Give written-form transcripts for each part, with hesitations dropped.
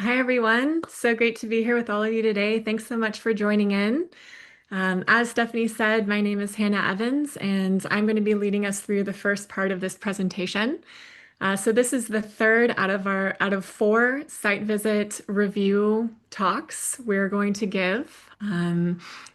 Hi, everyone. So great to be here with all of you today. Thanks so much for joining in. As Stephanie said, my name is Hannah Evans, and I'm going to be leading us through the first part of this presentation. So this is the third out of four site visit review talks we're going to give.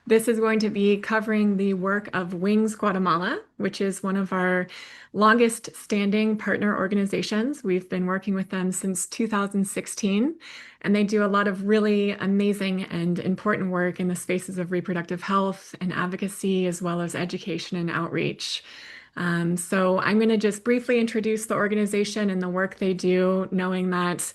This is going to be covering the work of Wings Guatemala, which is one of our longest standing partner organizations. We've been working with them since 2016, and they do a lot of really amazing and important work in the spaces of reproductive health and advocacy, as well as education and outreach. So I'm going to just briefly introduce the organization and the work they do, knowing that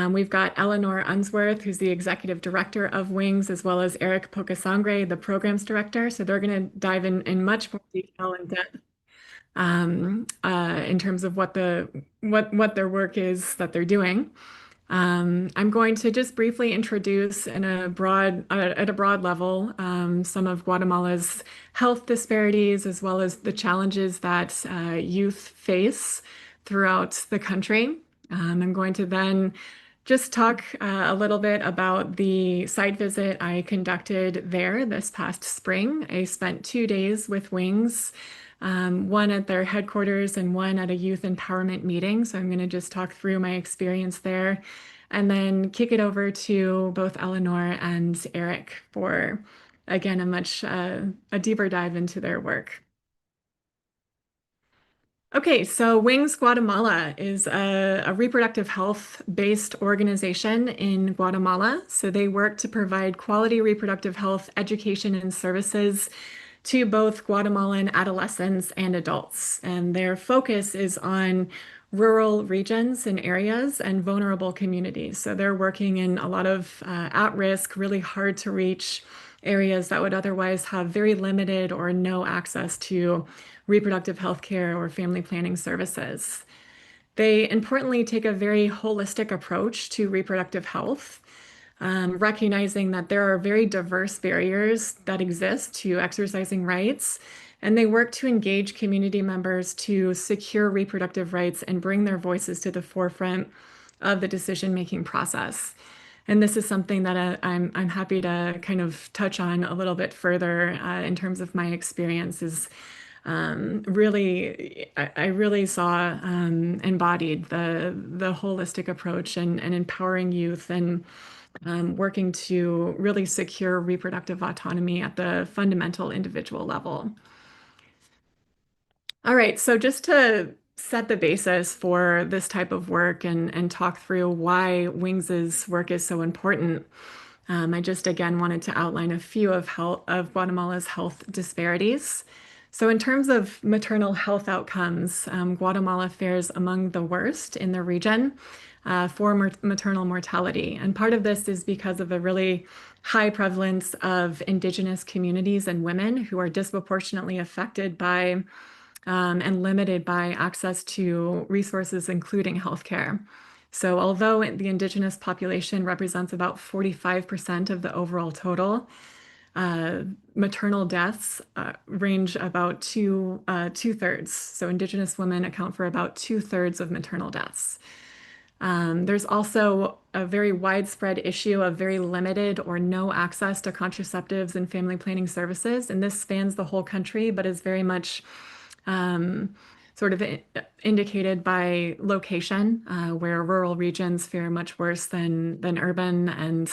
we've got Eleanor Unsworth, who's the executive director of Wings, as well as Erik Pocasangre, the programs director. So they're going to dive in much more detail and depth in terms of what their work is that they're doing. I'm going to just briefly introduce at a broad level, some of Guatemala's health disparities, as well as the challenges that youth face throughout the country. I'm going to then just talk a little bit about the site visit I conducted there this past spring. I spent 2 days with Wings, one at their headquarters and one at a youth empowerment meeting. So I'm going to just talk through my experience there and then kick it over to both Eleanor and Erik for, again, a deeper dive into their work. Okay, so Wings Guatemala is a reproductive health-based organization in Guatemala. So they work to provide quality reproductive health education and services to both Guatemalan adolescents and adults. And their focus is on rural regions and areas and vulnerable communities. So they're working in a lot of at-risk, really hard to reach areas that would otherwise have very limited or no access to reproductive health care or family planning services. They importantly take a very holistic approach to reproductive health, recognizing that there are very diverse barriers that exist to exercising rights, and they work to engage community members to secure reproductive rights and bring their voices to the forefront of the decision-making process. And this is something that I'm happy to kind of touch on a little bit further in terms of my experiences. I really saw embodied the holistic approach and empowering youth and working to really secure reproductive autonomy at the fundamental individual level. All right, so just to set the basis for this type of work and talk through why Wings's work is so important, I just again wanted to outline a few of Guatemala's health disparities. So in terms of maternal health outcomes, Guatemala fares among the worst in the region for maternal mortality. And part of this is because of a really high prevalence of indigenous communities and women who are disproportionately affected by and limited by access to resources, including healthcare. So although the indigenous population represents about 45% of the overall total, maternal deaths range about two-thirds. So indigenous women account for about two-thirds of maternal deaths. There's also a very widespread issue of very limited or no access to contraceptives and family planning services. And this spans the whole country, but is very much sort of indicated by location, where rural regions fare much worse than urban, and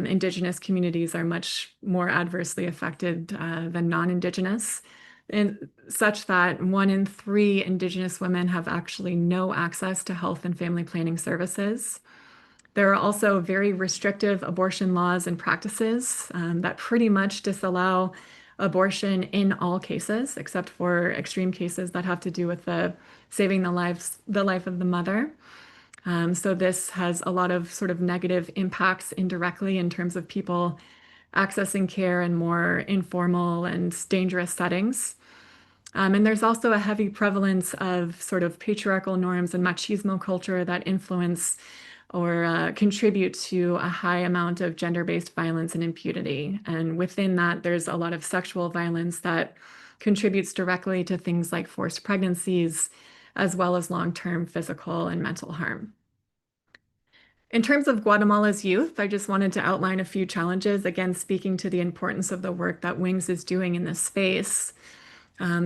indigenous communities are much more adversely affected than non-indigenous, and such that 1 in 3 indigenous women have actually no access to health and family planning services. There are also very restrictive abortion laws and practices that pretty much disallow abortion in all cases, except for extreme cases that have to do with saving the life of the mother. So this has a lot of sort of negative impacts indirectly in terms of people accessing care in more informal and dangerous settings. And there's also a heavy prevalence of sort of patriarchal norms and machismo culture that influence or contribute to a high amount of gender-based violence and impunity. And within that, there's a lot of sexual violence that contributes directly to things like forced pregnancies, as well as long-term physical and mental harm. In terms of Guatemala's youth, I just wanted to outline a few challenges, again, speaking to the importance of the work that Wings is doing in this space.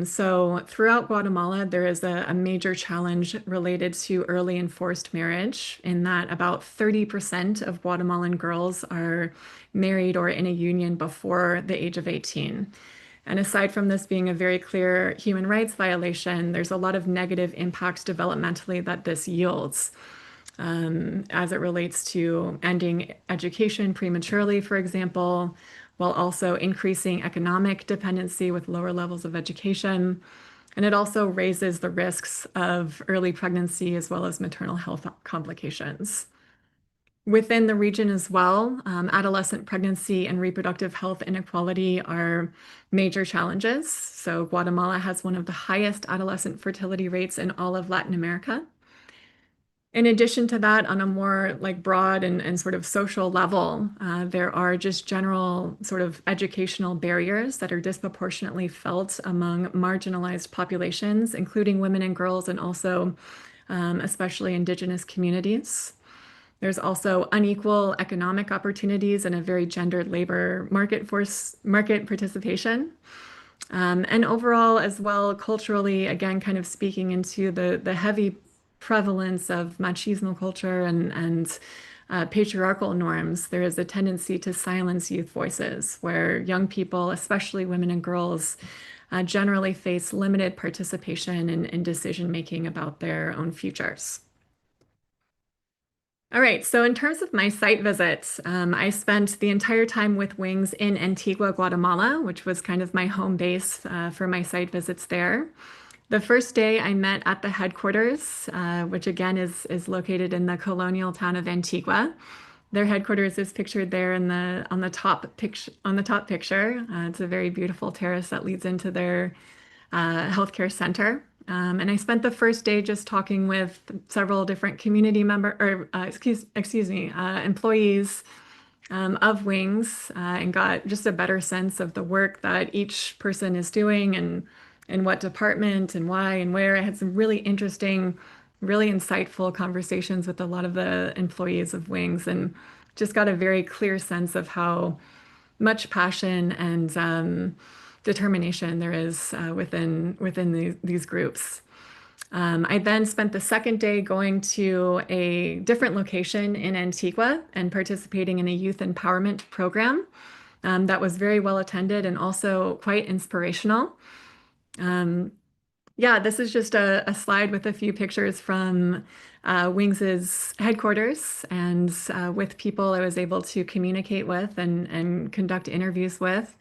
So throughout Guatemala, there is a major challenge related to early and forced marriage, in that about 30% of Guatemalan girls are married or in a union before the age of 18. And aside from this being a very clear human rights violation, there's a lot of negative impacts developmentally that this yields, as it relates to ending education prematurely, for example, while also increasing economic dependency with lower levels of education. And it also raises the risks of early pregnancy as well as maternal health complications. Within the region as well, adolescent pregnancy and reproductive health inequality are major challenges. So Guatemala has one of the highest adolescent fertility rates in all of Latin America. In addition to that, on a more like broad and sort of social level, there are just general sort of educational barriers that are disproportionately felt among marginalized populations, including women and girls, and also especially Indigenous communities. There's also unequal economic opportunities and a very gendered labor market participation. And overall, as well, culturally, again, kind of speaking into the heavy prevalence of machismo culture and patriarchal norms, there is a tendency to silence youth voices, where young people, especially women and girls, generally face limited participation in decision making about their own futures. All right, so in terms of my site visits, I spent the entire time with Wings in Antigua, Guatemala, which was kind of my home base for my site visits there. The first day I met at the headquarters, which again is located in the colonial town of Antigua. Their headquarters is pictured there in on the top picture. It's a very beautiful terrace that leads into their healthcare center. And I spent the first day just talking with several different community employees of Wings, and got just a better sense of the work that each person is doing and what department and why and where. I had some really interesting, really insightful conversations with a lot of the employees of Wings, and just got a very clear sense of how much passion and determination there is within these groups. I then spent the second day going to a different location in Antigua and participating in a youth empowerment program that was very well attended and also quite inspirational. Yeah, this is just a slide with a few pictures from Wings's headquarters, and with people I was able to communicate with and conduct interviews with.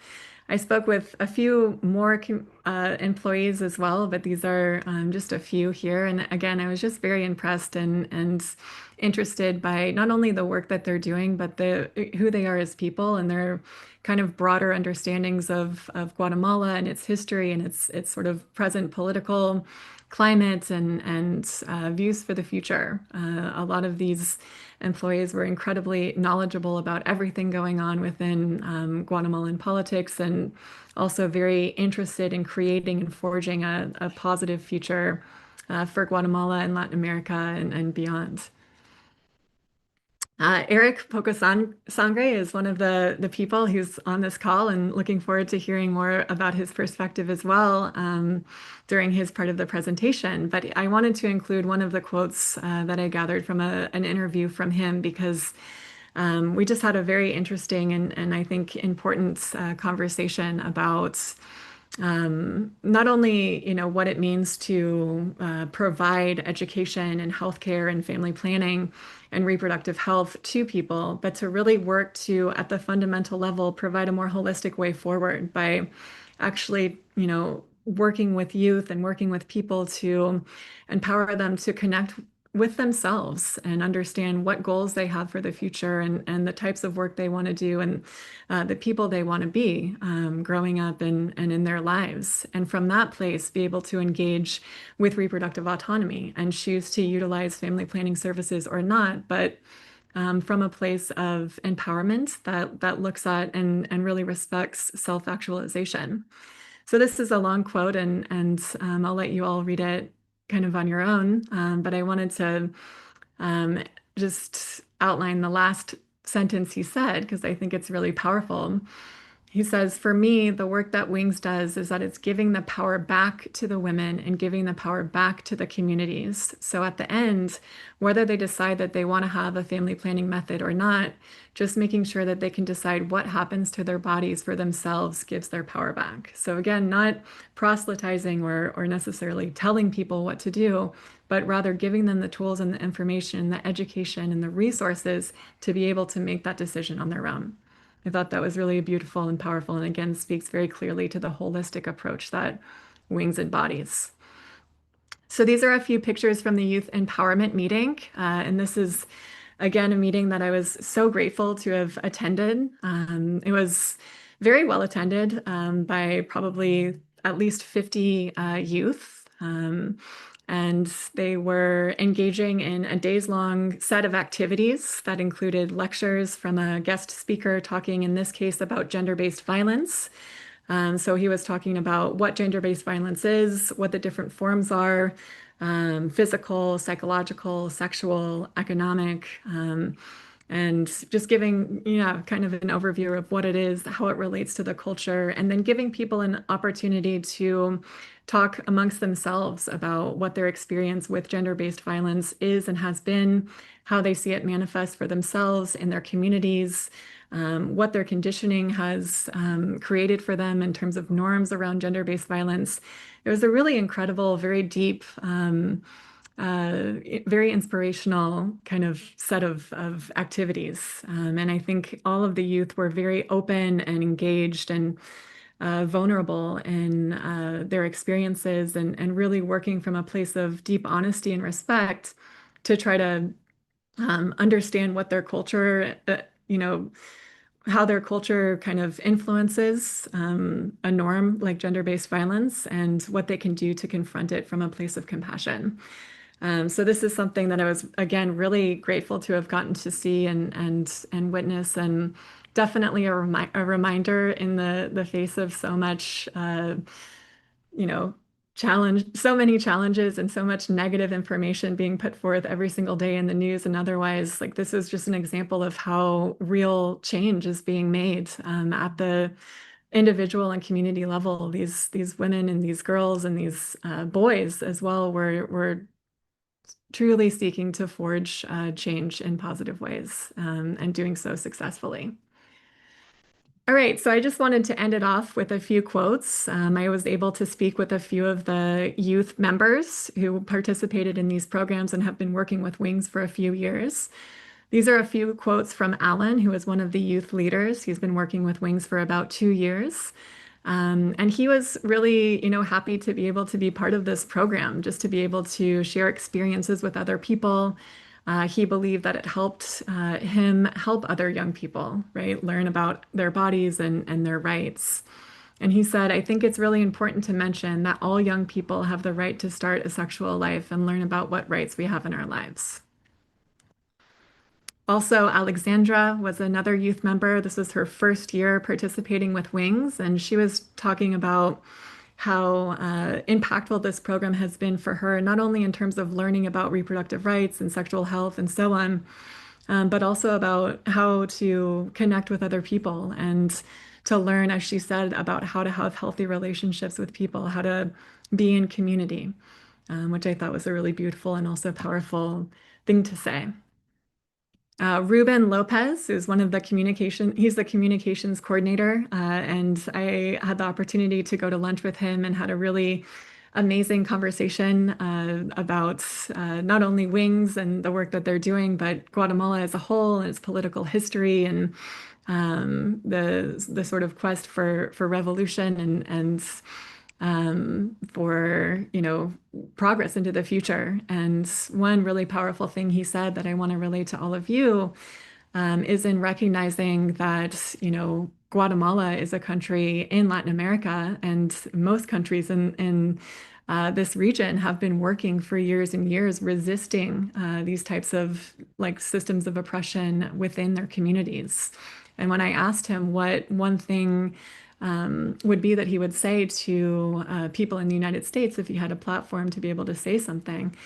I spoke with a few more employees as well, but these are just a few here. And again, I was just very impressed and interested by not only the work that they're doing, but who they are as people and their kind of broader understandings of Guatemala and its history and its sort of present political climate and views for the future. A lot of these employees were incredibly knowledgeable about everything going on within Guatemalan politics, and also very interested in creating and forging a positive future for Guatemala and Latin America and beyond. Erik Pocasangre is one of the people who's on this call, and looking forward to hearing more about his perspective as well during his part of the presentation. But I wanted to include one of the quotes that I gathered from an interview from him, because we just had a very interesting and I think important conversation about not only what it means to provide education and healthcare and family planning and reproductive health to people, but to really work to, at the fundamental level, provide a more holistic way forward by actually working with youth and working with people to empower them to connect with themselves and understand what goals they have for the future, and the types of work they want to do, and the people they want to be growing up and in their lives. And from that place, be able to engage with reproductive autonomy and choose to utilize family planning services or not, but from a place of empowerment that looks at and really respects self-actualization. So this is a long quote, and I'll let you all read it kind of on your own. But I wanted to just outline the last sentence he said because I think it's really powerful. He says, for me, the work that Wings does is that it's giving the power back to the women and giving the power back to the communities. So at the end, whether they decide that they want to have a family planning method or not, just making sure that they can decide what happens to their bodies for themselves gives their power back. So again, not proselytizing or necessarily telling people what to do, but rather giving them the tools and the information, the education and the resources to be able to make that decision on their own. I thought that was really beautiful and powerful, and again, speaks very clearly to the holistic approach that Wings embodies. So these are a few pictures from the Youth Empowerment meeting, and this is, again, a meeting that I was so grateful to have attended. It was very well attended by probably at least 50 youth. And they were engaging in a days-long set of activities that included lectures from a guest speaker talking, in this case, about gender-based violence. So he was talking about what gender-based violence is, what the different forms are, physical, psychological, sexual, economic, and just giving, kind of an overview of what it is, how it relates to the culture, and then giving people an opportunity to talk amongst themselves about what their experience with gender-based violence is and has been, how they see it manifest for themselves in their communities, what their conditioning has created for them in terms of norms around gender-based violence. It was a really incredible, very deep, very inspirational kind of set of activities. And I think all of the youth were very open and engaged and vulnerable in their experiences and really working from a place of deep honesty and respect to try to understand what their culture, how their culture kind of influences a norm like gender-based violence and what they can do to confront it from a place of compassion. So this is something that I was, again, really grateful to have gotten to see and witness, and definitely a reminder in the face of so much, challenge, so many challenges and so much negative information being put forth every single day in the news and otherwise. Like, this is just an example of how real change is being made at the individual and community level. These women and these girls and these boys as well were truly seeking to forge change in positive ways and doing so successfully. All right, so I just wanted to end it off with a few quotes. I was able to speak with a few of the youth members who participated in these programs and have been working with Wings for a few years. These are a few quotes from Alan, who is one of the youth leaders. He's been working with Wings for about 2 years. And he was really, happy to be able to be part of this program, just to be able to share experiences with other people. He believed that it helped him help other young people, right, learn about their bodies and their rights. And he said, I think it's really important to mention that all young people have the right to start a sexual life and learn about what rights we have in our lives. Also, Alexandra was another youth member. This was her first year participating with Wings, and she was talking about how impactful this program has been for her, not only in terms of learning about reproductive rights and sexual health and so on, but also about how to connect with other people and to learn, as she said, about how to have healthy relationships with people, how to be in community, which I thought was a really beautiful and also powerful thing to say. Ruben Lopez is one of the he's the communications coordinator, and I had the opportunity to go to lunch with him and had a really amazing conversation about not only Wings and the work that they're doing, but Guatemala as a whole and its political history and the sort of quest for revolution and for, progress into the future. And one really powerful thing he said that I want to relate to all of you is in recognizing that, Guatemala is a country in Latin America, and most countries in this region have been working for years and years resisting these types of systems of oppression within their communities. And when I asked him what one thing would be that he would say to people in the United States if he had a platform to be able to say something,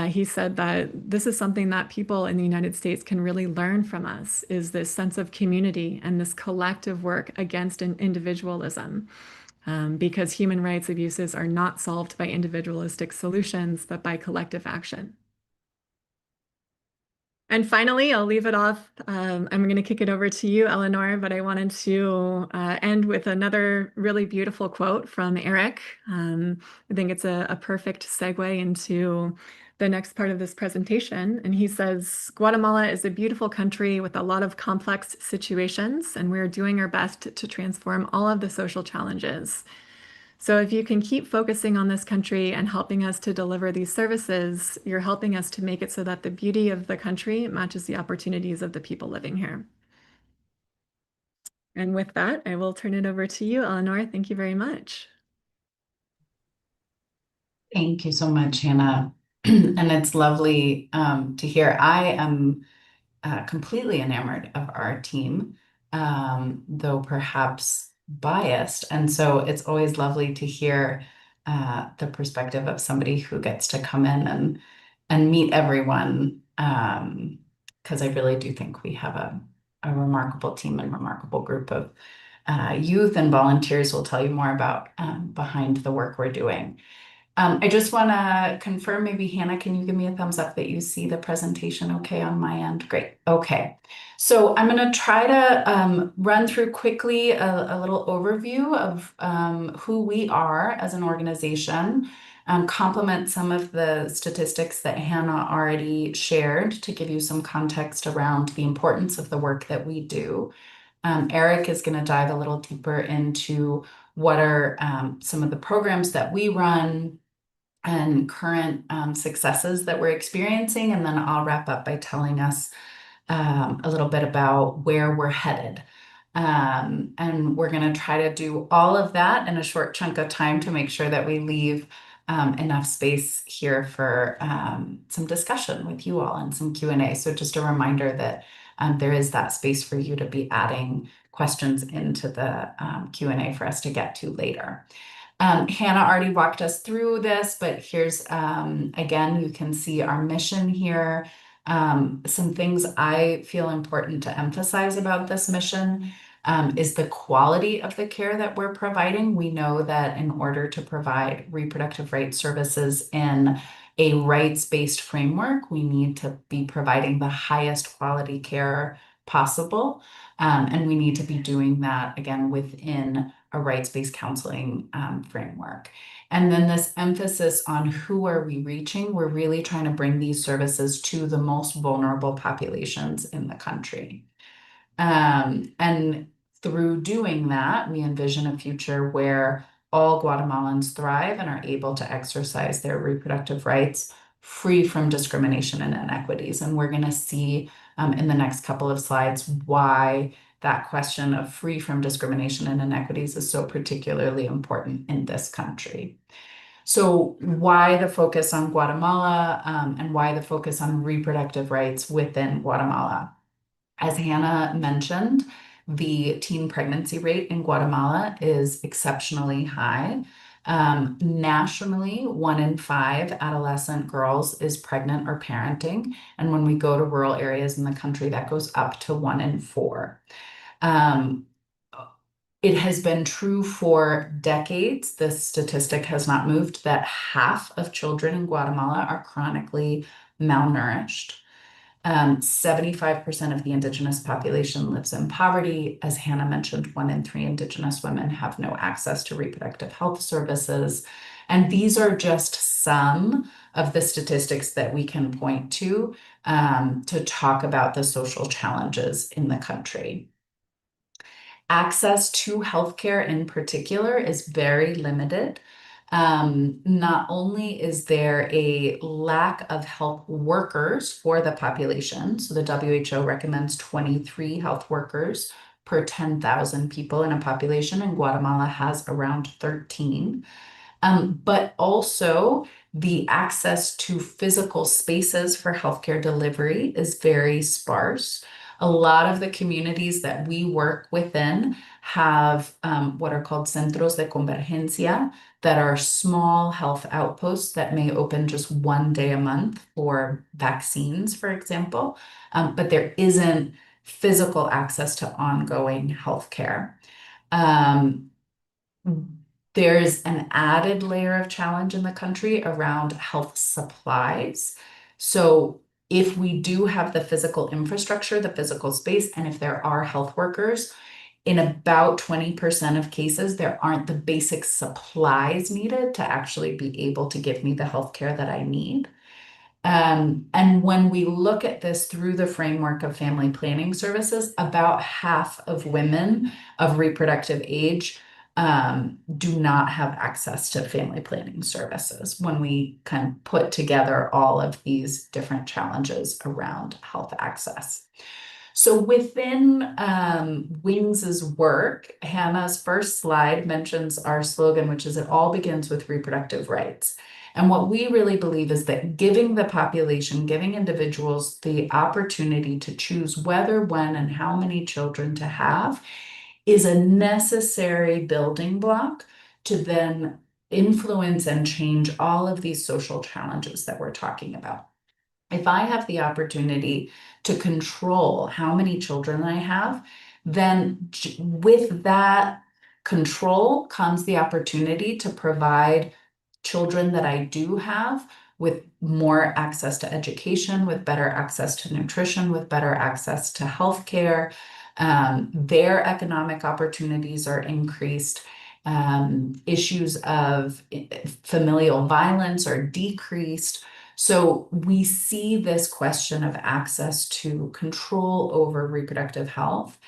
He said that this is something that people in the United States can really learn from us, is this sense of community and this collective work against an individualism. Because human rights abuses are not solved by individualistic solutions, but by collective action. And finally, I'll leave it off. I'm going to kick it over to you, Eleanor, but I wanted to end with another really beautiful quote from Erik. I think it's a perfect segue into the next part of this presentation. And he says, Guatemala is a beautiful country with a lot of complex situations, and we're doing our best to transform all of the social challenges. So if you can keep focusing on this country and helping us to deliver these services, you're helping us to make it so that the beauty of the country matches the opportunities of the people living here. And with that, I will turn it over to you, Eleanor. Thank you very much. Thank you so much, Hannah. And it's lovely to hear. I am completely enamored of our team, though perhaps biased. And so it's always lovely to hear the perspective of somebody who gets to come in and meet everyone, because I really do think we have a remarkable team and remarkable group of youth and volunteers. We'll tell you more about behind the work we're doing. I just want to confirm, maybe Hannah, can you give me a thumbs up that you see the presentation okay on my end? Great. Okay. So I'm going to try to run through quickly a little overview of who we are as an organization, complement some of the statistics that Hannah already shared to give you some context around the importance of the work that we do. Erik is going to dive a little deeper into what are some of the programs that we run and current successes that we're experiencing. And then I'll wrap up by telling us a little bit about where we're headed. And we're going to try to do all of that in a short chunk of time to make sure that we leave enough space here for some discussion with you all and some Q&A. So just a reminder that there is that space for you to be adding questions into the Q&A for us to get to later. Hannah already walked us through this, but here's, again, you can see our mission here. Some things I feel important to emphasize about this mission is the quality of the care that we're providing. We know that in order to provide reproductive rights services in a rights-based framework, we need to be providing the highest quality care possible. And we need to be doing that, again, within a rights-based counseling framework. And then this emphasis on who are we reaching, we're really trying to bring these services to the most vulnerable populations in the country. And through doing that, we envision a future where all Guatemalans thrive and are able to exercise their reproductive rights free from discrimination and inequities. And we're going to see in the next couple of slides why that question of free from discrimination and inequities is so particularly important in this country. So why the focus on Guatemala and why the focus on reproductive rights within Guatemala? As Hannah mentioned, the teen pregnancy rate in Guatemala is exceptionally high. Nationally, 1 in 5 adolescent girls is pregnant or parenting. And when we go to rural areas in the country, that goes up to 1 in 4. It has been true for decades. This statistic has not moved, that half of children in Guatemala are chronically malnourished. 75% of the indigenous population lives in poverty. As Hannah mentioned, 1 in 3 indigenous women have no access to reproductive health services. And these are just some of the statistics that we can point to talk about the social challenges in the country. Access to healthcare in particular is very limited. Not only is there a lack of health workers for the population, so the WHO recommends 23 health workers per 10,000 people in a population, and Guatemala has around 13. But also the access to physical spaces for healthcare delivery is very sparse. A lot of the communities that we work within have what are called centros de convergencia, that are small health outposts that may open just one day a month for vaccines, for example, but there isn't physical access to ongoing healthcare. Um, there's an added layer of challenge in the country around health supplies. So if we do have the physical infrastructure, the physical space, and if there are health workers, in about 20% of cases, there aren't the basic supplies needed to actually be able to give me the healthcare that I need. And when we look at this through the framework of family planning services, about half of women of reproductive age do not have access to family planning services when we kind of put together all of these different challenges around health access. So within Wings's work, Hannah's first slide mentions our slogan, which is "It all begins with reproductive rights." And what we really believe is that giving the population, giving individuals the opportunity to choose whether, when, and how many children to have is a necessary building block to then influence and change all of these social challenges that we're talking about. If I have the opportunity to control how many children I have, then with that control comes the opportunity to provide children that I do have with more access to education, with better access to nutrition, with better access to healthcare. Their economic opportunities are increased. Issues of familial violence are decreased. So we see this question of access to control over reproductive health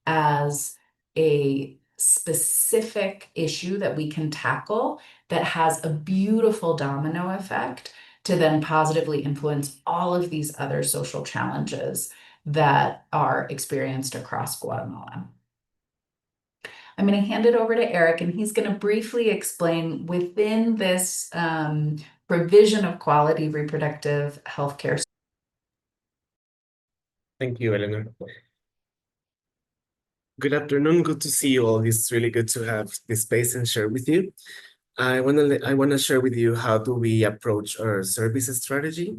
as a specific issue that we can tackle that has a beautiful domino effect to then positively influence all of these other social challenges that are experienced across Guatemala. I'm going to hand it over to Erik, and he's going to briefly explain within this provision of quality reproductive health care. Thank you, Eleanor. Good afternoon. Good to see you all. It's really good to have this space and share with you. I wanna share with you how do we approach our services strategy.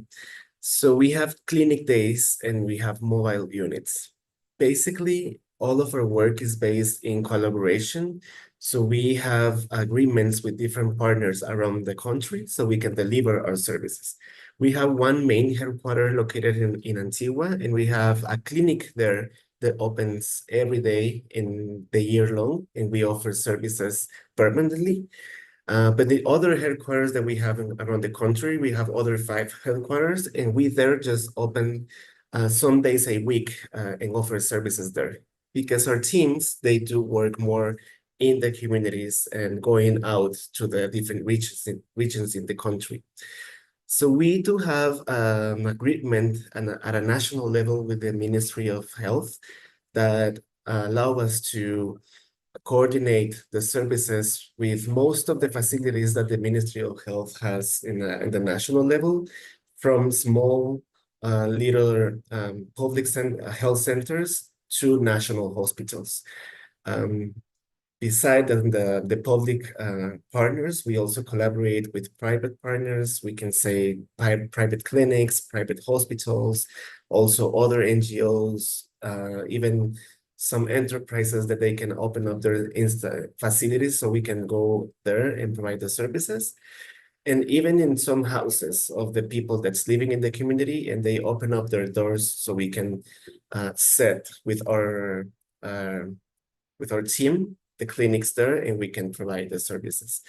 So we have clinic days and we have mobile units. Basically, all of our work is based in collaboration. So we have agreements with different partners around the country so we can deliver our services. We have one main headquarters located in Antigua, and we have a clinic there that opens every day in the year long, and we offer services permanently. But the other headquarters that we have around the country, we have other 5 headquarters, and we there just open some days a week and offer services there. Because our teams, they do work more in the communities and going out to the different regions in the country. So we do have an agreement at a national level with the Ministry of Health that allow us to coordinate the services with most of the facilities that the Ministry of Health has in the national level, from small little public health centers to national hospitals. Beside the public partners, we also collaborate with private partners. We can say private clinics, private hospitals, also other NGOs, even some enterprises that they can open up their facilities so we can go there and provide the services. And even in some houses of the people that's living in the community, and they open up their doors so we can set with our team the clinics there, and we can provide the services.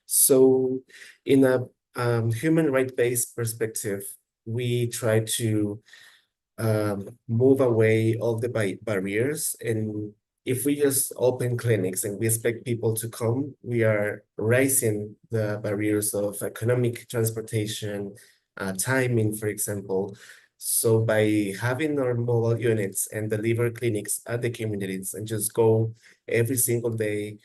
So in a human right-based perspective, we try to move away all the barriers. And if we just open clinics and we expect people to come, we are raising the barriers of economic transportation, timing, for example. So by having our mobile units and deliver clinics at the communities and just go every single day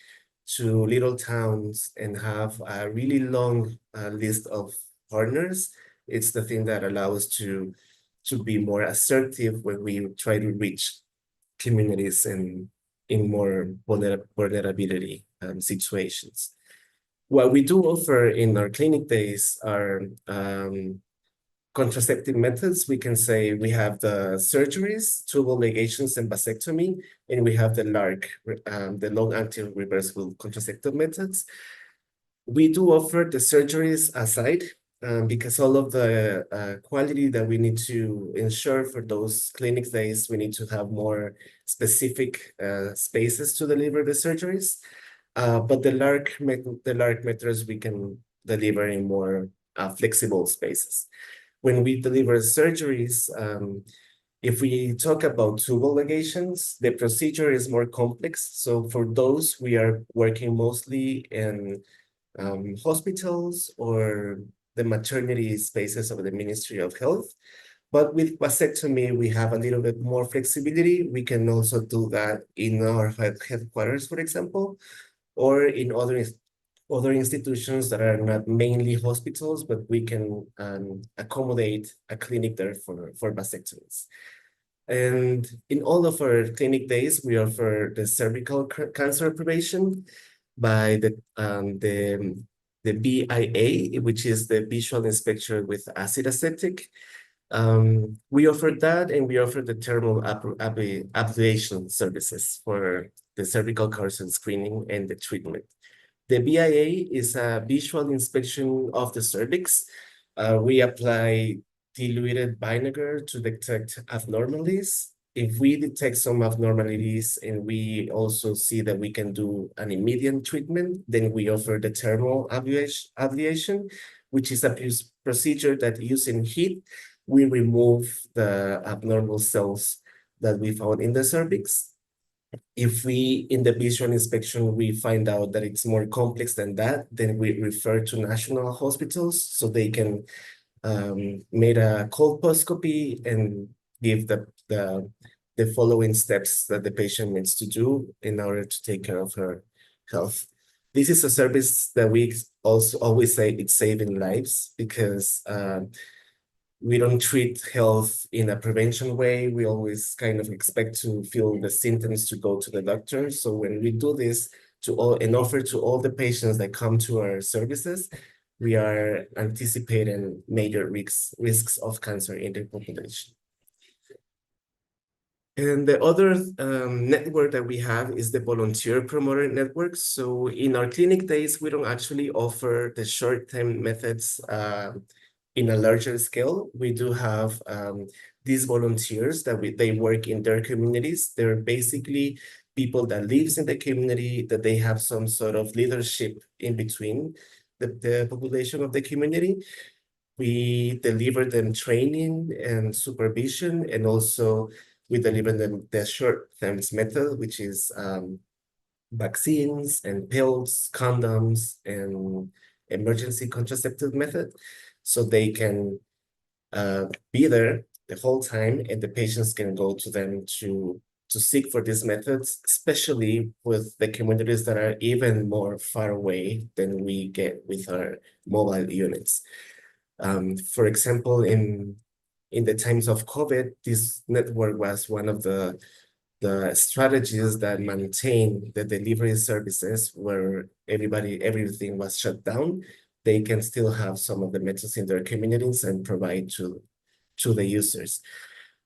to little towns and have a really long list of partners, it's the thing that allows us to to be more assertive when we try to reach communities in more vulnerability situations. What we do offer in our clinic days are contraceptive methods. We can say we have the surgeries, tubal ligations, and vasectomy, and we have the LARC, the long-acting reversible contraceptive methods. We do offer the surgeries aside because all of the quality that we need to ensure for those clinic days, we need to have more specific spaces to deliver the surgeries. But the LARC methods we can deliver in more flexible spaces. When we deliver surgeries, if we talk about tubal ligations, the procedure is more complex. So for those, we are working mostly in hospitals or the maternity spaces of the Ministry of Health. But with vasectomy, we have a little bit more flexibility. We can also do that in our headquarters, for example, or in other institutions that are not mainly hospitals, but we can accommodate a clinic there for vasectomies. And in all of our clinic days, we offer the cervical cancer prevention by the BIA, which is the visual inspection with acid aseptic. We offer that, and we offer the thermal ablation services for the cervical cancer screening and the treatment. The BIA is a visual inspection of the cervix. We apply diluted vinegar to detect abnormalities. If we detect some abnormalities and we also see that we can do an immediate treatment, then we offer the thermal ablation, which is a procedure that using heat, we remove the abnormal cells that we found in the cervix. If we, in the visual inspection, we find out that it's more complex than that, then we refer to national hospitals so they can make a colposcopy and give the following steps that the patient needs to do in order to take care of her health. This is a service that we also always say it's saving lives because we don't treat health in a prevention way. We always kind of expect to feel the symptoms to go to the doctor. So when we do this and offer to all the patients that come to our services, we are anticipating major risks of cancer in the population. And the other network that we have is the volunteer promoter network. So in our clinic days, we don't actually offer the short-term methods in a larger scale. We do have these volunteers that they work in their communities. They're basically people that lives in the community, that they have some sort of leadership in between the population of the community. We deliver them training and supervision, and also we deliver them the short-term method, which is vaccines and pills, condoms, and emergency contraceptive method. So they can be there the whole time, and the patients can go to them to seek for these methods, especially with the communities that are even more far away than we get with our mobile units. For example, in the times of COVID, this network was one of the strategies that maintain the delivery services where everything was shut down. They can still have some of the methods in their communities and provide to the users.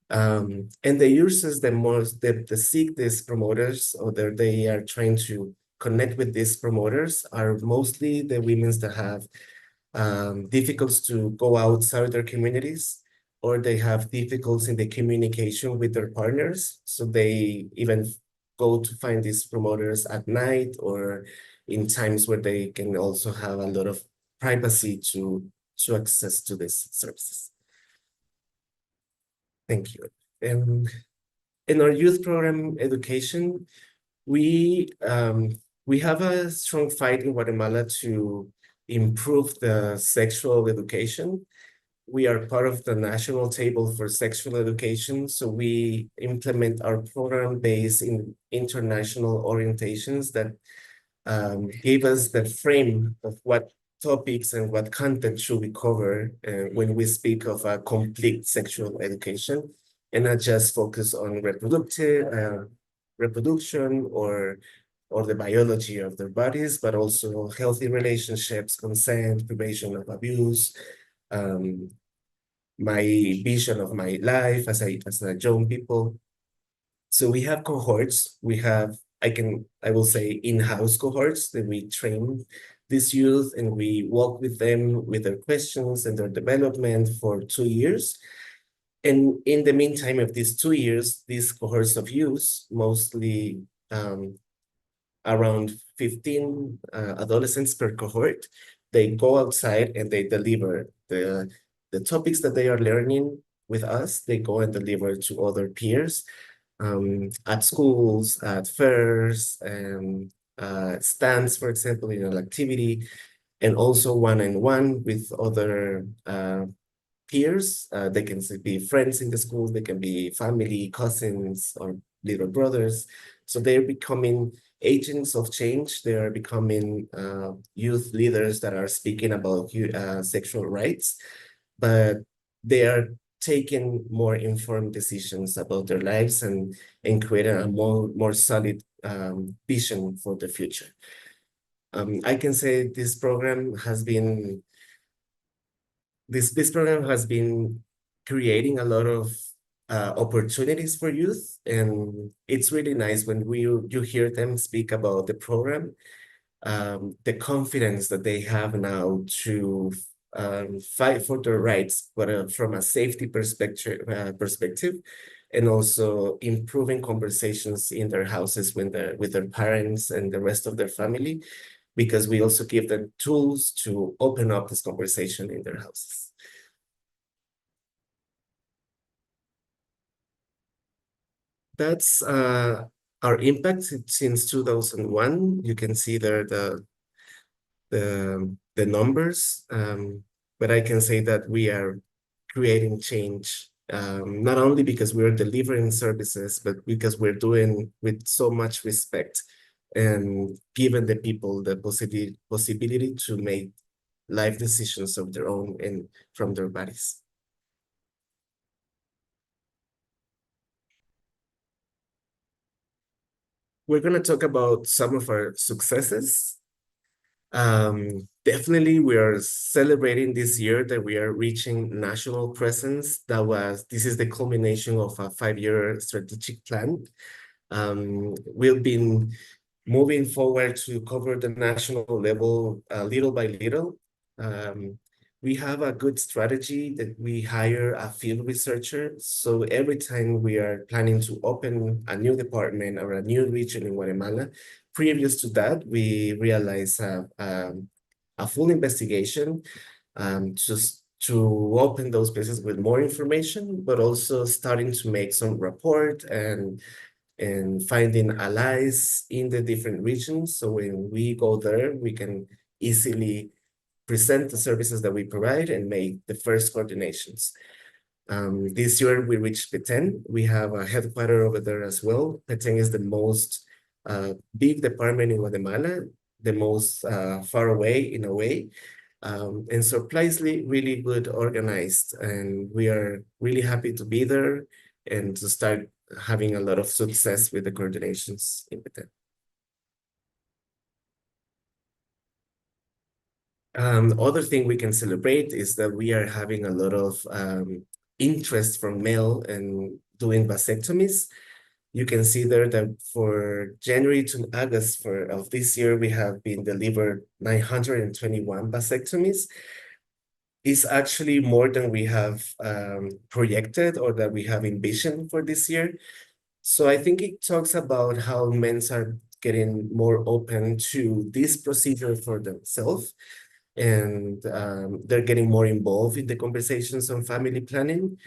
And the users that seek these promoters, or they are trying to connect with these promoters, are mostly the women that have difficulties to go outside their communities, or they have difficulties in the communication with their partners. So they even go to find these promoters at night or in times where they can also have a lot of privacy to access to these services. Thank you. And in our youth program education, we have a strong fight in Guatemala to improve the sexual education. We are part of the National Table for Sexual Education, so we implement our program based in international orientations that gave us the frame of what topics and what content should we cover when we speak of a complete sexual education, and not just focus on reproduction or the biology of their bodies, but also healthy relationships, consent, prevention of abuse, um, my vision of my life as a young people. So we have cohorts. We have, I will say, in-house cohorts that we train these youth, and we walk with them with their questions and their development for 2 years. And in the meantime of these 2 years, these cohorts of youth, mostly around 15 adolescents per cohort, they go outside and they deliver the topics that they are learning with us. They go and deliver to other peers at schools, at fairs, and stands, for example, in an activity, and also one-on-one with other peers. They can be friends in the school, they can be family, cousins, or little brothers. So they're becoming agents of change. They are becoming youth leaders that are speaking about sexual rights, but they are taking more informed decisions about their lives and creating a more solid vision for the future. I can say this program has been creating a lot of opportunities for youth, and it's really nice when you hear them speak about the program, the confidence that they have now to fight for their rights, but from a safety perspective, and also improving conversations in their houses with their parents and the rest of their family, because we also give them tools to open up this conversation in their houses. That's our impact since 2001. You can see there the numbers, but I can say that we are creating change, not only because we're delivering services, but because we're doing with so much respect and giving the people the possibility to make life decisions of their own and from their bodies. We're going to talk about some of our successes. Definitely, we are celebrating this year that we are reaching national presence. This is the culmination of a 5-year strategic plan. We've been moving forward to cover the national level little by little. We have a good strategy that we hire a field researcher. So every time we are planning to open a new department or a new region in Guatemala, previous to that, we realize a full investigation just to open those places with more information, but also starting to make some report and finding allies in the different regions. So when we go there, we can easily present the services that we provide and make the first coordinations. This year we reached Petén. We have a headquarters over there as well. Petén is the most big department in Guatemala, the most far away in a way. And surprisingly, really good organized. And we are really happy to be there and to start having a lot of success with the coordinations in Petén. Other thing we can celebrate is that we are having a lot of interest from male and doing vasectomies. You can see there that for January to August of this year, we have been delivered 921 vasectomies. It's actually more than we have projected or that we have envisioned for this year. So I think it talks about how men are getting more open to this procedure for themselves, and they're getting more involved in the conversations on family planning.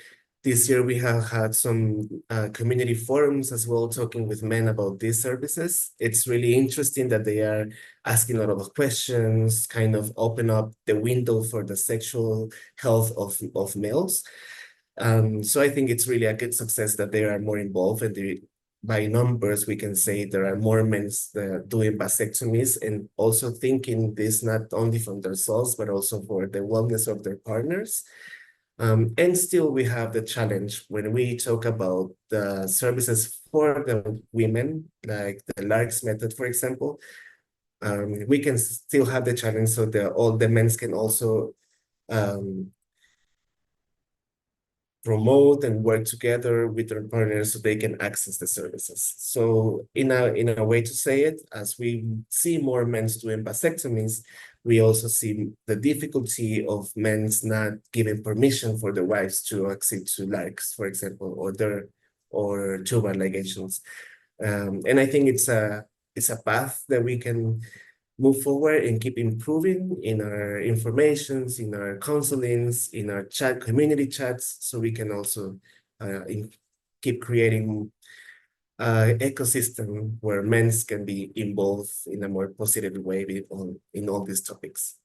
This year, we have had some community forums as well, talking with men about these services. It's really interesting that they are asking a lot of questions, kind of open up the window for the sexual health of males. So I think it's really a good success that they are more involved and by numbers, we can say there are more men doing vasectomies, and also thinking this not only from themselves, but also for the wellness of their partners. And still we have the challenge when we talk about the services for the women, like the Lark's method, for example. We can still have the challenge so that all the men can also um, promote and work together with their partners so they can access the services. So in a way to say it, as we see more men doing vasectomies, we also see the difficulty of men not giving permission for their wives to access to likes, for example, or tubal ligations. And I think it's a path that we can move forward and keep improving in our informations, in our counselings, in our chat community chats, so we can also keep creating ecosystem where men can be involved in a more positive way in all these topics.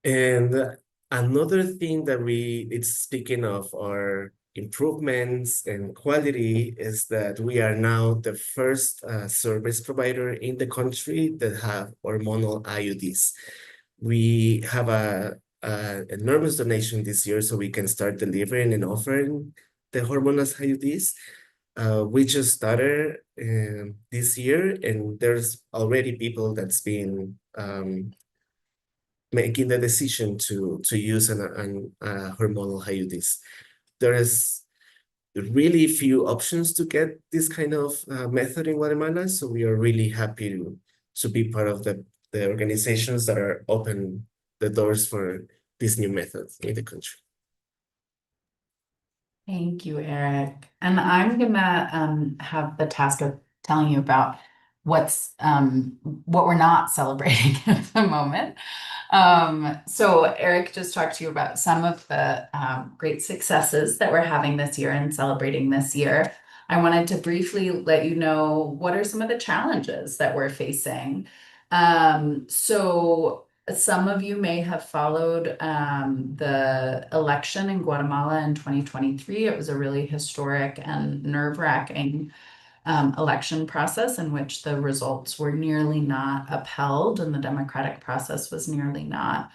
And another thing that it's speaking of our improvements and quality is that we are now the first service provider in the country that have hormonal IUDs. We have a enormous donation this year, so we can start delivering and offering the hormonal IUDs. We just started this year, and there's already people that's been making the decision to use an hormonal IUDs. There is really few options to get this kind of method in Guatemala, so we are really happy to be part of the organizations that are open the doors for these new methods in the country. Thank you, Erik. And I'm gonna have the task of telling you about what we're not celebrating at the moment. So Erik just talked to you about some of the great successes that we're having this year and celebrating this year. I wanted to briefly let you know what are some of the challenges that we're facing. So some of you may have followed the election in Guatemala in 2023. It was a really historic and nerve-wracking election process in which the results were nearly not upheld and the democratic process was nearly not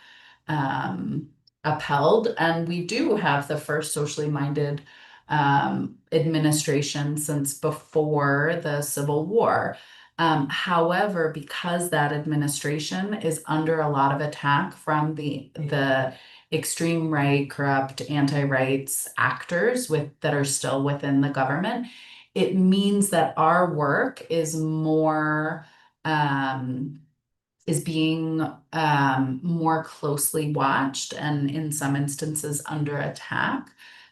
upheld. And we do have the first socially minded administration since before the Civil War. However, because that administration is under a lot of attack from the extreme right, corrupt, anti-rights actors that are still within the government, it means that our work is more is being more closely watched and in some instances under attack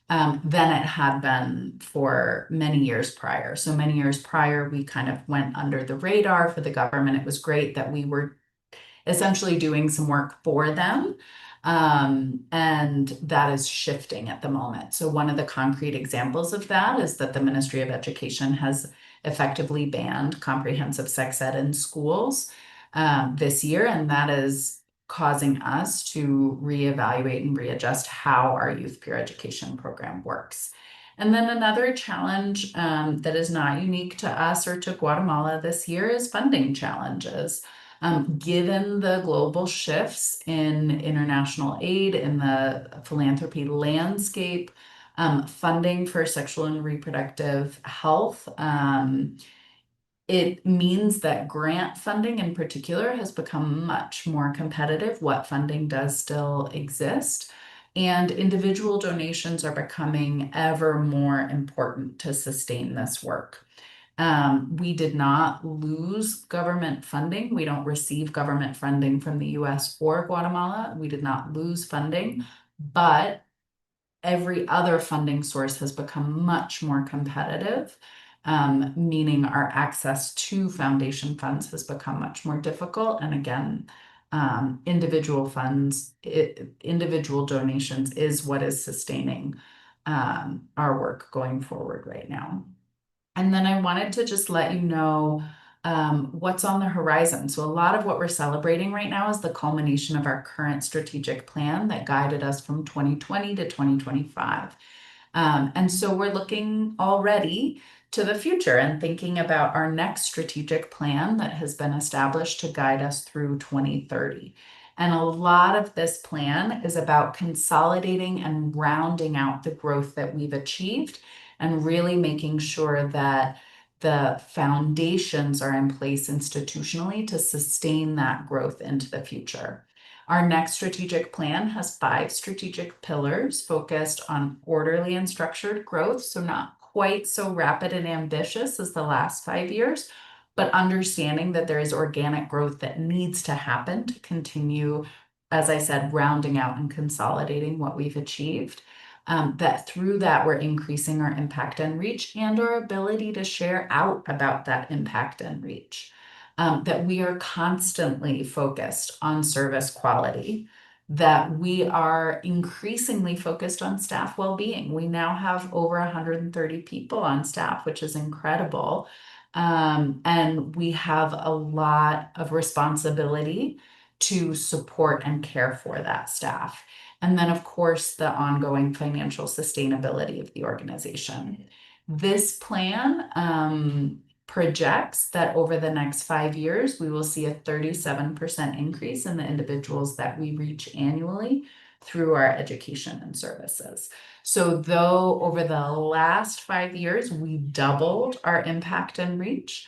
than it had been for many years prior. So many years prior, we kind of went under the radar for the government. It was great that we were essentially doing some work for them. And that is shifting at the moment. So one of the concrete examples of that is that the Ministry of Education has effectively banned comprehensive sex ed in schools this year, and that is causing us to reevaluate and readjust how our youth peer education program works. And then another challenge that is not unique to us or to Guatemala this year is funding challenges. Given the global shifts in international aid, in the philanthropy landscape, funding for sexual and reproductive health, it means that grant funding in particular has become much more competitive. What funding does still exist, and individual donations are becoming ever more important to sustain this work. We did not lose government funding. We don't receive government funding from the US or Guatemala. We did not lose funding, but every other funding source has become much more competitive, meaning our access to foundation funds has become much more difficult. And again, individual donations is what is sustaining our work going forward right now. And then I wanted to just let you know what's on the horizon. So a lot of what we're celebrating right now is the culmination of our current strategic plan that guided us from 2020 to 2025. And so we're looking already to the future and thinking about our next strategic plan that has been established to guide us through 2030. And a lot of this plan is about consolidating and rounding out the growth that we've achieved and really making sure that the foundations are in place institutionally to sustain that growth into the future. Our next strategic plan has 5 strategic pillars focused on orderly and structured growth, so not quite so rapid and ambitious as the last 5 years, but understanding that there is organic growth that needs to happen to continue, as I said, rounding out and consolidating what we've achieved. That through that, we're increasing our impact and reach and our ability to share out about that impact and reach. That we are constantly focused on service quality, that we are increasingly focused on staff well-being. We now have over 130 people on staff, which is incredible. And we have a lot of responsibility to support and care for that staff. And then, of course, the ongoing financial sustainability of the organization. This plan projects that over the next 5 years, we will see a 37% increase in the individuals that we reach annually through our education and services. So though over the last 5 years, we doubled our impact and reach,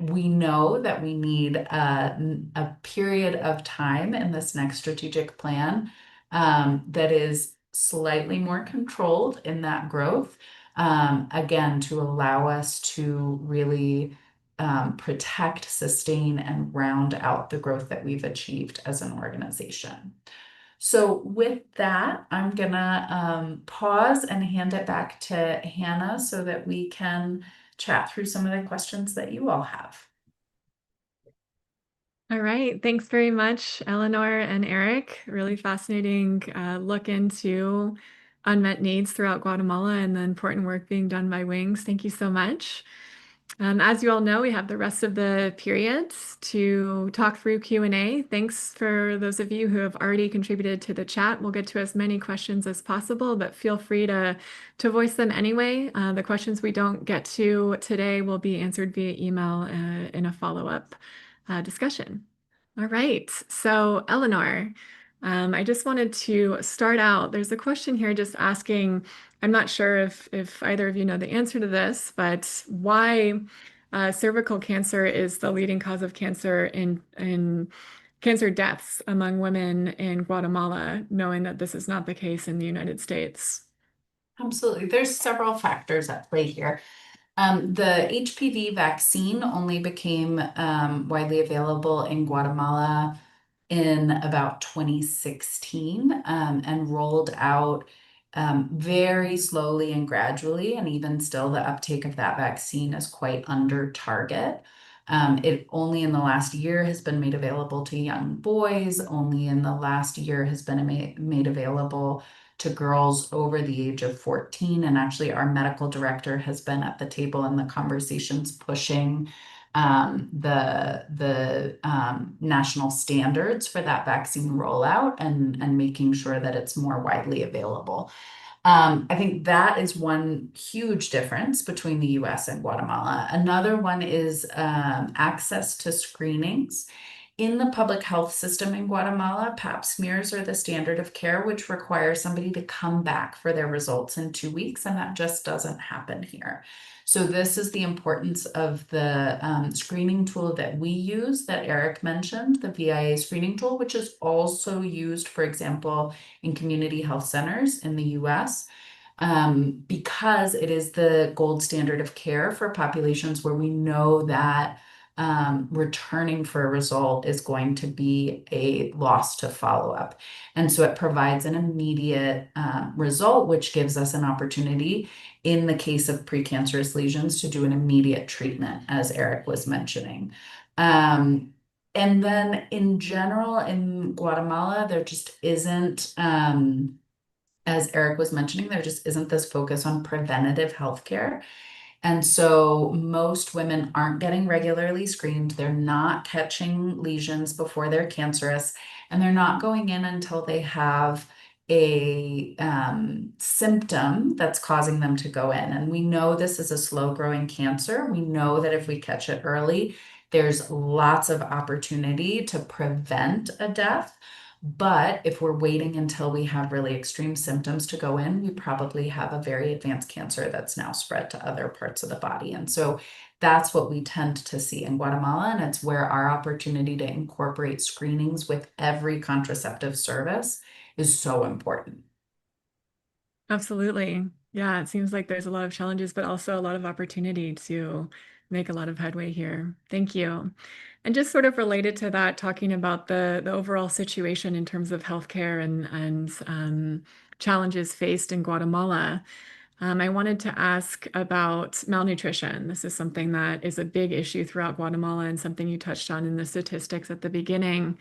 we know that we need a period of time in this next strategic plan that is slightly more controlled in that growth. Again, to allow us to really protect, sustain, and round out the growth that we've achieved as an organization. So with that, I'm gonna pause and hand it back to Hannah so that we can chat through some of the questions that you all have. All right. Thanks very much, Eleanor and Erik. Really fascinating look into unmet needs throughout Guatemala and the important work being done by Wings. Thank you so much. As you all know, we have the rest of the periods to talk through Q&A. Thanks for those of you who have already contributed to the chat. We'll get to as many questions as possible, but feel free to voice them anyway. The questions we don't get to today will be answered via email in a follow-up discussion. All right, so Eleanor, I just wanted to start out. There's a question here just asking, I'm not sure if either of you know the answer to this, but why cervical cancer is the leading cause of cancer in cancer deaths among women in Guatemala, knowing that this is not the case in the United States. Absolutely. There's several factors at play here. The HPV vaccine only became widely available in Guatemala in about 2016 and rolled out very slowly and gradually. And even still, the uptake of that vaccine is quite under target. It only in the last year has been made available to young boys, only in the last year has been made available to girls over the age of 14. And actually, our medical director has been at the table in the conversations pushing the national standards for that vaccine rollout and making sure that it's more widely available. I think that is one huge difference between the US and Guatemala. Another one is access to screenings. In the public health system in Guatemala, Pap smears are the standard of care, which requires somebody to come back for their results in 2 weeks, and that just doesn't happen here. So this is the importance of the screening tool that we use that Erik mentioned, the VIA screening tool, which is also used, for example, in community health centers in the US, because it is the gold standard of care for populations where we know that returning for a result is going to be a loss to follow-up. And so it provides an immediate result, which gives us an opportunity in the case of precancerous lesions to do an immediate treatment, as Erik was mentioning. And then in general, in Guatemala, there just isn't, as Erik was mentioning, there just isn't this focus on preventative healthcare. And so most women aren't getting regularly screened. They're not catching lesions before they're cancerous, and they're not going in until they have a symptom that's causing them to go in. And we know this is a slow growing cancer. We know that if we catch it early, there's lots of opportunity to prevent a death. But if we're waiting until we have really extreme symptoms to go in, we probably have a very advanced cancer that's now spread to other parts of the body. And so that's what we tend to see in Guatemala. And it's where our opportunity to incorporate screenings with every contraceptive service is so important. Absolutely. Yeah, it seems like there's a lot of challenges, but also a lot of opportunity to make a lot of headway here. Thank you. And just sort of related to that, talking about the overall situation in terms of healthcare and challenges faced in Guatemala. I wanted to ask about malnutrition. This is something that is a big issue throughout Guatemala and something you touched on in the statistics at the beginning.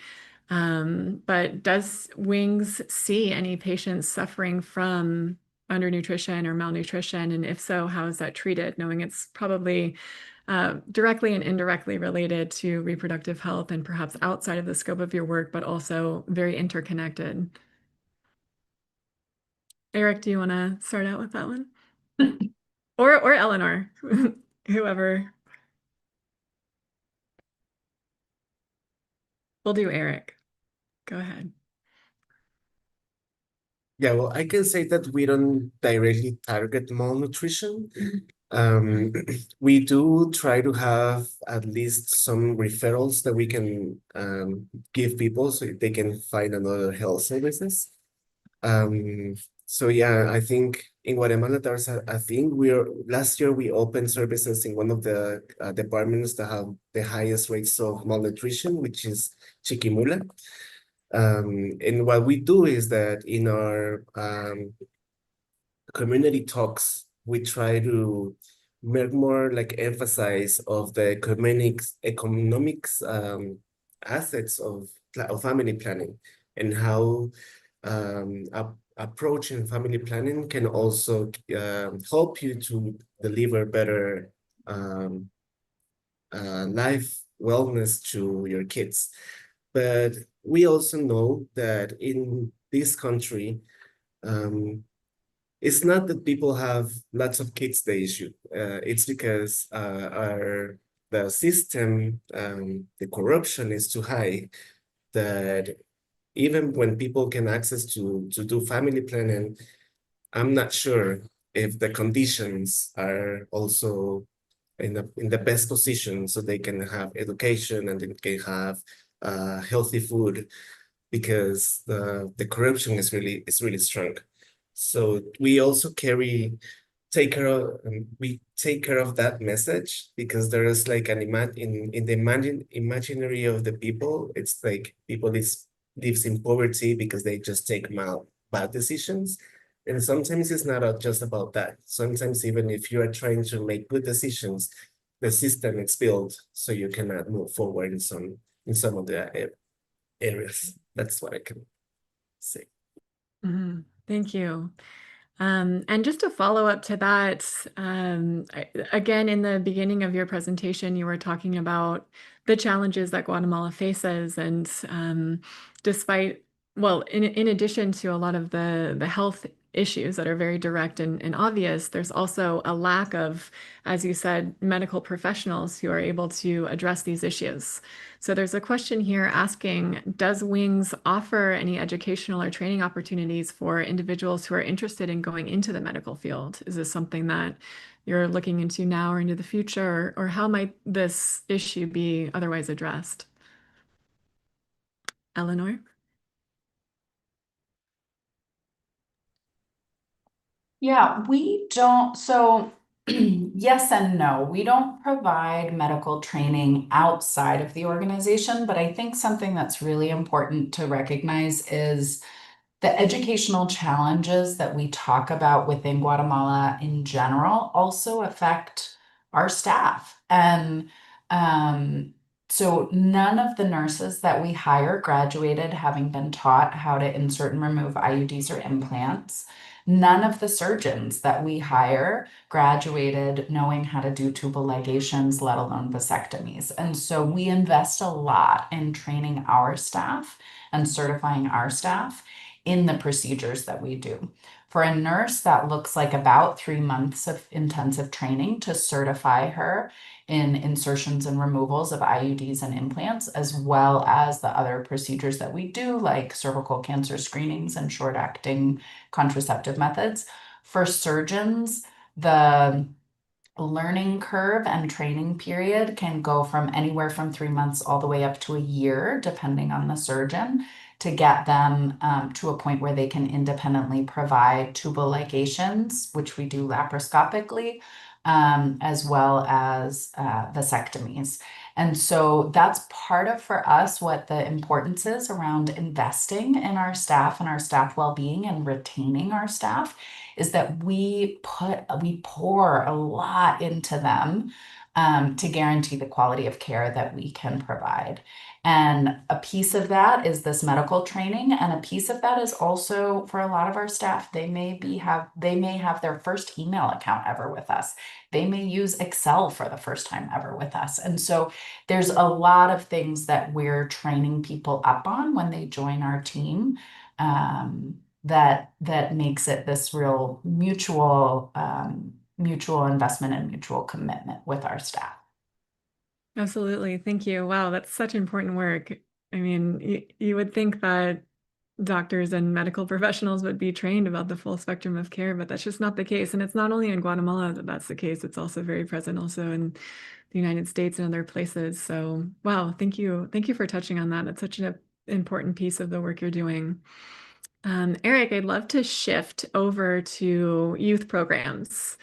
But does Wings see any patients suffering from undernutrition or malnutrition? And if so, how is that treated? Knowing it's probably directly and indirectly related to reproductive health and perhaps outside of the scope of your work, but also very interconnected. Erik, do you want to start out with that one? Or Eleanor, whoever. We'll do Erik. Go ahead. Yeah, well, I can say that we don't directly target malnutrition. Um, we do try to have at least some referrals that we can give people so they can find another health services. Um, so yeah, I think in Guatemala there's a thing. Last year we opened services in one of the departments that have the highest rates of malnutrition, which is Chiquimula. And what we do is that in our community talks, we try to make more like emphasize of the economics assets of family planning and how approaching family planning can also help you to deliver better life wellness to your kids. But we also know that in this country, it's not that people have lots of kids, the issue. It's because the system, the corruption is too high that even when people can access to do family planning, I'm not sure if the conditions are also in the best position so they can have education and they can have healthy food because the corruption is really strong. So we also we take care of that message because there is like an in the imaginary of the people, it's like people lives in poverty because they just take bad decisions. And sometimes it's not just about that. Sometimes even if you are trying to make good decisions, the system is built so you cannot move forward in some of the areas. That's what I can say. Thank you. And just to follow up to that, again, in the beginning of your presentation, you were talking about the challenges that Guatemala faces. And despite, well, in addition to a lot of the health issues that are very direct and obvious, there's also a lack of, as you said, medical professionals who are able to address these issues. So there's a question here asking, does Wings offer any educational or training opportunities for individuals who are interested in going into the medical field? Is this something that you're looking into now or into the future, or how might this issue be otherwise addressed? Eleanor? Yeah, we don't. So, yes and no. We don't provide medical training outside of the organization, but I think something that's really important to recognize is the educational challenges that we talk about within Guatemala in general also affect our staff. And so none of the nurses that we hire graduated having been taught how to insert and remove IUDs or implants. None of the surgeons that we hire graduated knowing how to do tubal ligations, let alone vasectomies. And so we invest a lot in training our staff and certifying our staff in the procedures that we do. For a nurse, that looks like about 3 months of intensive training to certify her in insertions and removals of IUDs and implants, as well as the other procedures that we do, like cervical cancer screenings and short-acting contraceptive methods. For surgeons, the learning curve and training period can go from anywhere from 3 months all the way up to a year, depending on the surgeon, to get them to a point where they can independently provide tubal ligations, which we do laparoscopically, as well as vasectomies. And so that's part of, for us, what the importance is around investing in our staff and our staff well-being and retaining our staff, is that we pour a lot into them to guarantee the quality of care that we can provide. And a piece of that is this medical training, and a piece of that is also, for a lot of our staff, they may have their first email account ever with us. They may use Excel for the first time ever with us. And so there's a lot of things that we're training people up on when they join our team, that makes it this real mutual investment and mutual commitment with our staff. Absolutely. Thank you. Wow, that's such important work. I mean, you would think that doctors and medical professionals would be trained about the full spectrum of care, but that's just not the case. And it's not only in Guatemala that that's the case, it's also very present also in the United States and other places. So, wow, thank you. Thank you for touching on that. That's such an important piece of the work you're doing. Erik, I'd love to shift over to youth programs.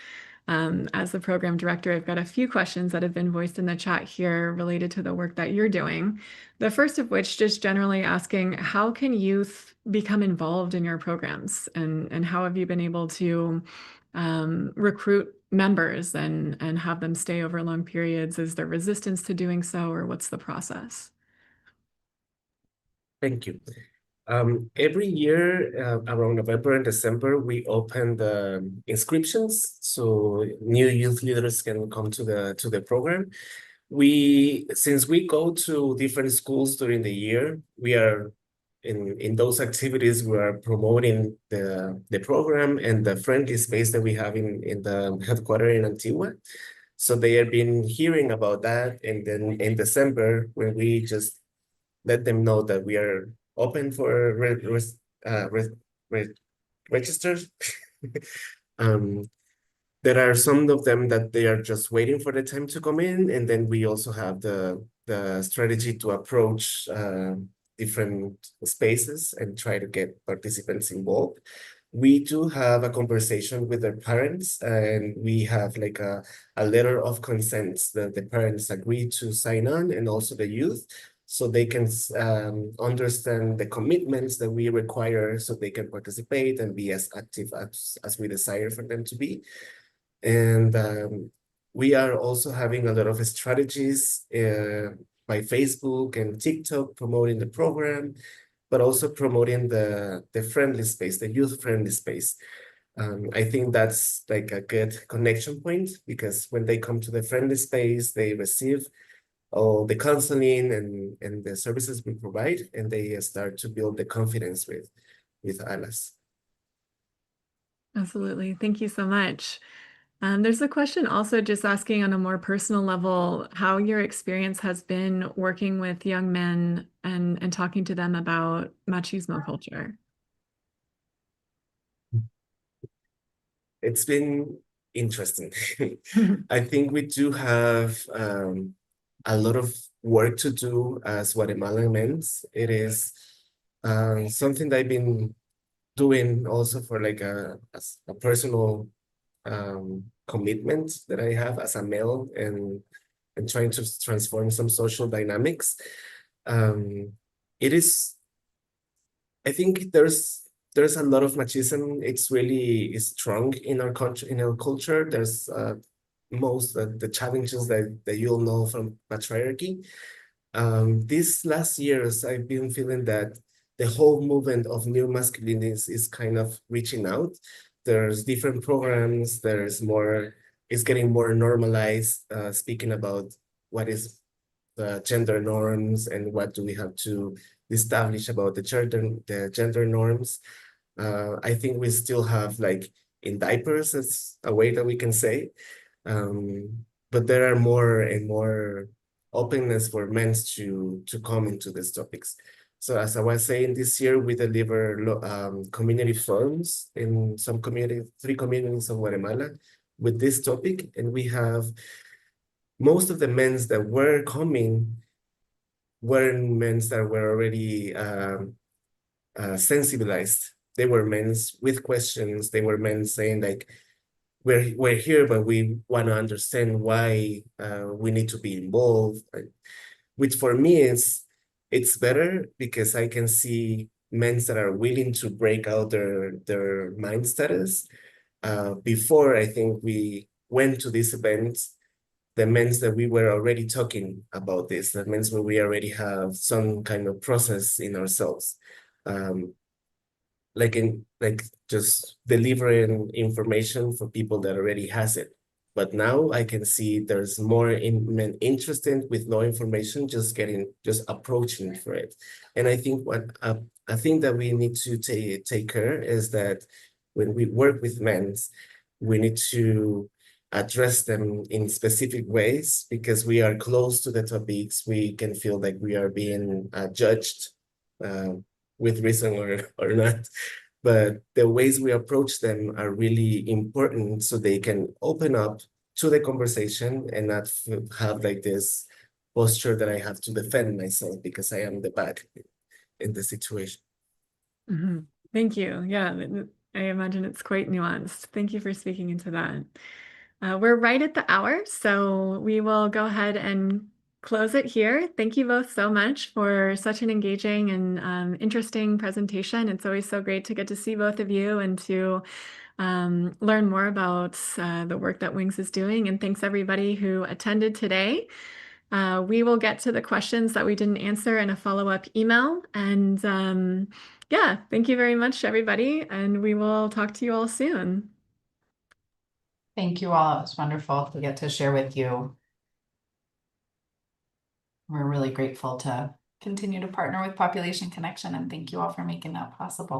As the program director, I've got a few questions that have been voiced in the chat here related to the work that you're doing. The first of which, just generally asking, how can youth become involved in your programs, and how have you been able to recruit members and have them stay over long periods? Is there resistance to doing so, or what's the process? Thank you. Every year around November and December, we open the inscriptions so new youth leaders can come to the program. Since we go to different schools during the year, we are in those activities, we are promoting the program and the friendly space that we have in the headquarters in Antigua. So they have been hearing about that, and then in December, when we just let them know that we are open for registers. There are some of them that they are just waiting for the time to come in, and then we also have the strategy to approach different spaces and try to get participants involved. We do have a conversation with their parents, and we have like a letter of consent that the parents agree to sign on, and also the youth, so they can understand the commitments that we require so they can participate and be as active as we desire for them to be. And we are also having a lot of strategies by Facebook and TikTok promoting the program, but also promoting the friendly space, the youth-friendly space. I think that's like a good connection point, because when they come to the friendly space, they receive all the counseling and the services we provide, and they start to build the confidence with Analyst. Absolutely. Thank you so much. There's a question also just asking on a more personal level how your experience has been working with young men and talking to them about machismo culture. It's been interesting. I think we do have a lot of work to do as Guatemalan men. It is something that I've been doing also for like a personal commitment that I have as a male, and trying to transform some social dynamics. It is, I think there's a lot of machismo. It's really strong in our country, in our culture. There's most of the challenges that you'll know from patriarchy. These last years, I've been feeling that the whole movement of new masculinity is kind of reaching out. there's different programs, it's getting more normalized, speaking about what is the gender norms and what do we have to establish about the gender norms. I think we still have like in diapers, as a way that we can say, but there are more and more openness for men to come into these topics. So as I was saying, this year we deliver community forums in some three communities of Guatemala with this topic, and we have most of the men that were coming weren't men that were already sensibilized. They were men with questions. They were men saying like, we're here, but we want to understand why we need to be involved. Which for me it's better because I can see men that are willing to break out their mind status. Before I think we went to these events, the means that we were already talking about this, that means where we already have some kind of process in ourselves. Like just delivering information for people that already has it. But now I can see there's more men interested with no information, just approaching for it. And I think I think that we need to take care is that when we work with men, we need to address them in specific ways because we are close to the topics. We can feel like we are being judged with reason or not. But the ways we approach them are really important so they can open up to the conversation and not have like this posture that I have to defend myself because I am the bad in the situation. Mm-hmm. Thank you. Yeah, I imagine it's quite nuanced. Thank you for speaking into that. We're right at the hour, so we will go ahead and close it here. Thank you both so much for such an engaging and interesting presentation. It's always so great to get to see both of you and to learn more about the work that Wings is doing. And thanks everybody who attended today. We will get to the questions that we didn't answer in a follow-up email. And yeah, thank you very much, everybody. And we will talk to you all soon. Thank you all. It was wonderful to get to share with you. We're really grateful to continue to partner with Population Connection, and thank you all for making that possible.